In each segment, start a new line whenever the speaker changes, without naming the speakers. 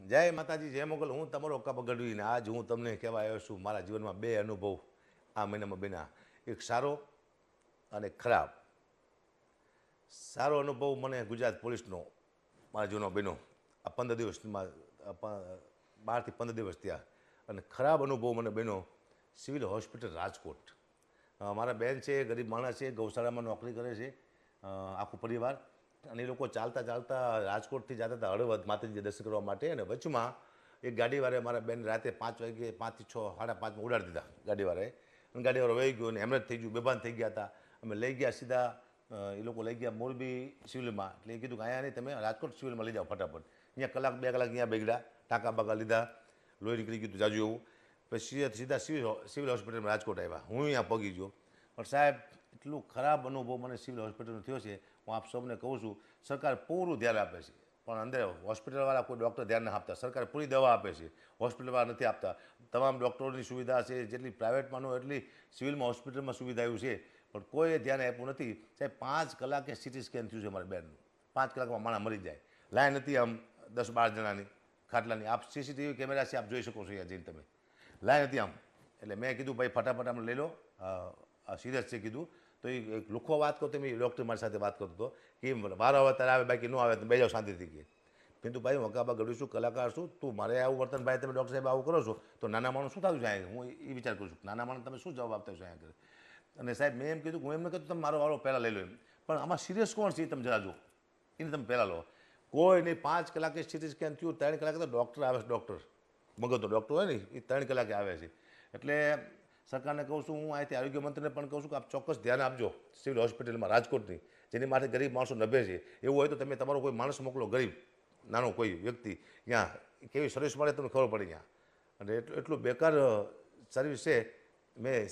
જય માતાજી, જય મોગલ. હું તમારો કપ ગઢવીને આજ હું તમને કહેવા આવ્યો છું મારા જીવનમાં બે અનુભવ આ મહિનામાં બન્યા. એક સારો અને ખરાબ. સારો અનુભવ મને ગુજરાત પોલીસનો મારા જીવનમાં બન્યો આ 15 દિવસમાં, 12 થી 15 દિવસ થયા. અને ખરાબ અનુભવ મને બન્યો સિવિલ હોસ્પિટલ રાજકોટ. મારા બેન છે, ગરીબ માણસ છે, ગૌશાળામાં નોકરી કરે છે, આખું પરિવાર. અને એ લોકો ચાલતા ચાલતા રાજકોટથી જતા હતા હળવદ માતાજી દર્શન કરવા માટે. અને વચમાં એક ગાડીવાળાએ મારા બેન રાતે 5 વાગે, 5 થી 6, 5:30 ઉડાડી દીધા ગાડીવાળાએ. અને ગાડીવાળો વહી ગયો અને હેમરેજ થઈ ગયું, બેભાન થઈ ગયા હતા. અમે લઈ ગયા સીધા, એ લોકો લઈ ગયા મોરબી સિવિલમાં. એટલે એ કીધું કે અહીંયા નહીં, તમે રાજકોટ સિવિલમાં લઈ જાઓ ફટાફટ. અહીંયા કલાક 2 કલાક અહીંયા બેગડા, ટાંકા બાકા લીધા, લોહી નીકળી ગયું જાજુ એવું. પછી સીધા સિવિલ હોસ્પિટલમાં રાજકોટ આવ્યા. હું અહીંયા પગી ગયો. પણ સાહેબ, એટલું ખરાબ અનુભવ મને સિવિલ હોસ્પિટલનો થયો છે. હું આપ સૌને કહું છું, સરકાર પૂરું ધ્યાન આપે છે, પણ અંદર હોસ્પિટલવાળા કોઈ ડૉક્ટર ધ્યાન ન આપતા. સરકાર પૂરી દવા આપે છે, હોસ્પિટલવાળા નથી આપતા. તમામ ડૉક્ટરોની સુવિધા છે, જેટલી પ્રાઇવેટમાં ન એટલી સિવિલમાં હોસ્પિટલમાં સુવિધા એવું છે, પણ કોઈએ ધ્યાન આપ્યું નથી. સાહેબ, 5 કલાકે સિટી સ્કેન થયું છે મારી બેનનું. 5 કલાકમાં માણસ મરી જાય. લાઈન હતી આમ 10-12 જણાની ખાટલાની. આપ સીસીટીવી કેમેરા છે, આપ જોઈ શકો છો અહીંયા જઈને તમે. લાઈન હતી આમ. એટલે મેં કીધું ભાઈ ફટાફટ આમ લઈ લો, સિરિયસ છે કીધું. તો એ એક લુખો વાત કરતો, મેં ડૉક્ટર મારી સાથે વાત કરતો હતો કે વારો આવે ત્યારે આવે, બાકી ન આવે તો બે જાઓ શાંતિથી. કે કીધું ભાઈ હું વકાબા ગઢવી છું, કલાકાર છું, તું મારે આવું વર્તન ભાઈ તમે ડૉક્ટર સાહેબ આવું કરો છો તો નાના માણસ શું થતું છે અહીંયા? હું એ વિચાર કરું છું, નાના માણસ તમે શું જવાબ આપતા છો અહીંયા? અને સાહેબ મેં એમ કીધું, હું એમને કીધું તમે મારો વારો પહેલાં લઈ લો એમ. પણ આમાં સિરિયસ કોણ છે એ તમે જરા જો, એને તમે પહેલાં લો. કોઈ નહીં. 5 કલાકે સિટી સ્કેન થયું, 3 કલાકે તો ડૉક્ટર આવે છે. ડૉક્ટર મગજનો ડૉક્ટર હોય ને એ 3 કલાકે આવે છે. એટલે સરકારને કહું છું, હું અહીંથી આરોગ્ય મંત્રીને પણ કહું છું કે આપ ચોક્કસ ધ્યાન આપજો સિવિલ હોસ્પિટલમાં રાજકોટની, જેની માટે ગરીબ માણસો નભે છે. એવું હોય તો તમે તમારો કોઈ માણસ મોકલો, ગરીબ નાનો કોઈ વ્યક્તિ, ત્યાં કેવી સર્વિસ મળે તમને ખબર પડે ત્યાં. અને એટલું બેકાર સર્વિસ છે. મેં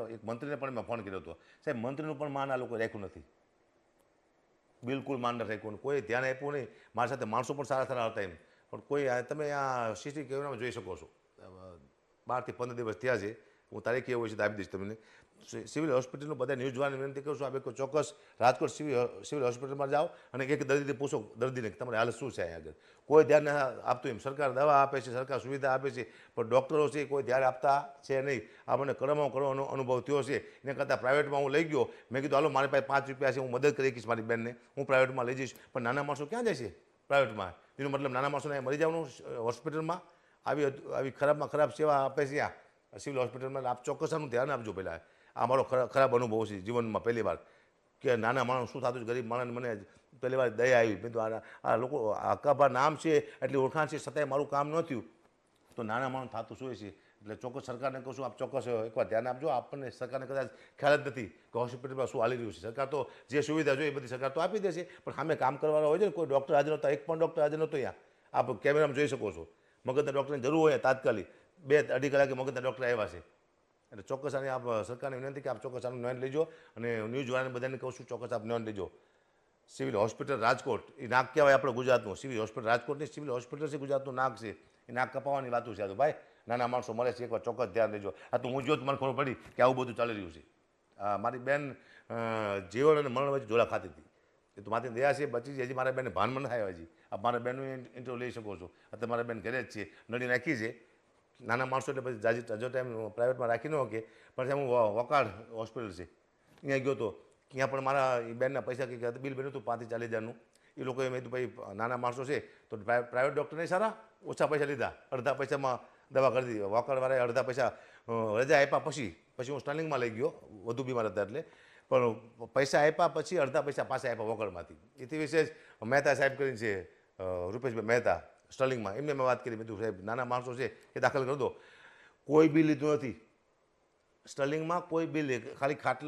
એક મંત્રીને પણ મેં ફોન કર્યો હતો. સાહેબ, મંત્રીનું પણ માન આ લોકોએ રાખ્યું નથી, બિલકુલ માન નથી રાખ્યું. કોઈ ધ્યાન આપ્યું નહીં. મારી સાથે માણસો પણ સારા સારા હતા એમ, પણ કોઈ તમે આ સીસીટીવી કેમેરામાં જોઈ શકો છો. 12 થી 15 દિવસ થયા છે. હું તારીખ એવું હોય છે તો આપી દઈશ તમને. સિવિલ હોસ્પિટલનું બધા ન્યૂઝ જોવાની વિનંતી કરું છું. આપ ચોક્કસ રાજકોટ સિવિલ હોસ્પિટલમાં જાઓ અને એક દર્દીને પૂછો, દર્દીને તમારી હાલત શું છે અહીંયા આગળ. કોઈ ધ્યાન ન આપતું એમ. સરકાર દવા આપે છે, સરકાર સુવિધા આપે છે, પણ ડૉક્ટરો છે કોઈ ધ્યાન આપતા છે નહીં. આ મને કડવામાં કડવાનો અનુભવ થયો છે. એના કરતાં પ્રાઇવેટમાં હું લઈ ગયો. મેં કીધું હાલો મારી પાસે 5 રૂપિયા છે, હું મદદ કરી શકીશ મારી બેનને, હું પ્રાઇવેટમાં લઈ જઈશ. પણ નાના માણસો ક્યાં જાય છે પ્રાઇવેટમાં? એનો મતલબ નાના માણસોને મરી જવાનું હોસ્પિટલમાં. આવી ખરાબમાં ખરાબ સેવા આપે છે આ સિવિલ હોસ્પિટલમાં. આપ ચોક્કસ આનું ધ્યાન આપજો. પહેલાં આ મારો ખરાબ અનુભવ છે જીવનમાં પહેલી વાર, કે નાના માણસ શું થતું છે. ગરીબ માણસને મને પહેલી વાર દયા આવી. મેં તો આ લોકો અકાભા નામ છે એટલી ઓળખાણ છે, છતાંય મારું કામ ન થયું તો નાના માણસ થતું શું છે. એટલે ચોક્કસ સરકારને કહું છું, આપ ચોક્કસ એકવાર ધ્યાન આપજો. આપણને સરકારને કદાચ ખ્યાલ જ નથી કે હોસ્પિટલમાં શું હાલી રહ્યું છે. સરકાર તો જે સુવિધા જોઈએ એ બધી સરકાર તો આપી દેશે, પણ સામે કામ કરવાના હોય છે ને, કોઈ ડૉક્ટર હાજર નહોતા, એક પણ ડૉક્ટર હાજર નહોતો અહીંયા. આપ કેમેરામાં જોઈ શકો છો. મગજના ડૉક્ટરની જરૂર હોય તાત્કાલિક 2-2.5 કલાકે મગજના ડૉક્ટર આવ્યા છે. એટલે ચોક્કસ આની આપ સરકારને વિનંતી કે આપ ચોક્કસ આનું નોંધ લેજો. અને ન્યૂઝવાળાને બધાને કહું છું ચોક્કસ આપ નોંધ લેજો. સિવિલ હોસ્પિટલ રાજકોટ એ નાક કહેવાય આપણે ગુજરાતનું. સિવિલ હોસ્પિટલ રાજકોટની સિવિલ હોસ્પિટલ છે, ગુજરાતનું નાક છે. એ નાક કપાવવાની વાતું છે. તો ભાઈ નાના માણસો મળે છે, એકવાર ચોક્કસ ધ્યાન દેજો. આ તો હું જો મને ખબર પડી કે આવું બધું ચાલી રહ્યું છે. મારી બેન જીવન અને મરણ વચ્ચે ઝોલા ખાતી હતી. એ તો મારી દયા છે, બચી છે. હજી મારા બેનને ભાનમાં ન થાય. હજી આપ મારા બેનનું ઇન્ટરવ્યૂ લઈ શકો છો. અત્યારે મારા બેન ઘરે જ છે, નળી નાખી છે. નાના માણસો એટલે પછી જાજી હજો ટાઈમ પ્રાઇવેટમાં રાખી ન શકે. પણ હું વકાળ હોસ્પિટલ છે ત્યાં ગયો હતો. ત્યાં પણ મારા બેનના પૈસા કંઈક બિલ બન્યું હતું 5 થી 40 હજારનું. એ લોકોએ મેં કીધું ભાઈ નાના માણસો છે તો પ્રાઇવેટ ડૉક્ટર નહીં સારા, ઓછા પૈસા લીધા, અડધા પૈસામાં દવા કરી દીધી. વકાળવાળાએ અડધા પૈસા રજા આપ્યા. પછી હું સ્ટર્લિંગમાં લઈ ગયો, વધુ બીમાર હતા એટલે. પણ પૈસા આપ્યા પછી અડધા પૈસા પાછા આપ્યા વકાળમાંથી. એથી વિશેષ મહેતા સાહેબ કરીને છે, રૂપેશભાઈ મહેતા, સ્ટર્લિંગમાં. એમને મેં વાત કરી. મેં કીધું સાહેબ નાના માણસો છે એ દાખલ કરી દો. કોઈ બિલ લીધું નથી સ્ટર્લિંગમાં, કોઈ બિલ, ખાલી ખાટલા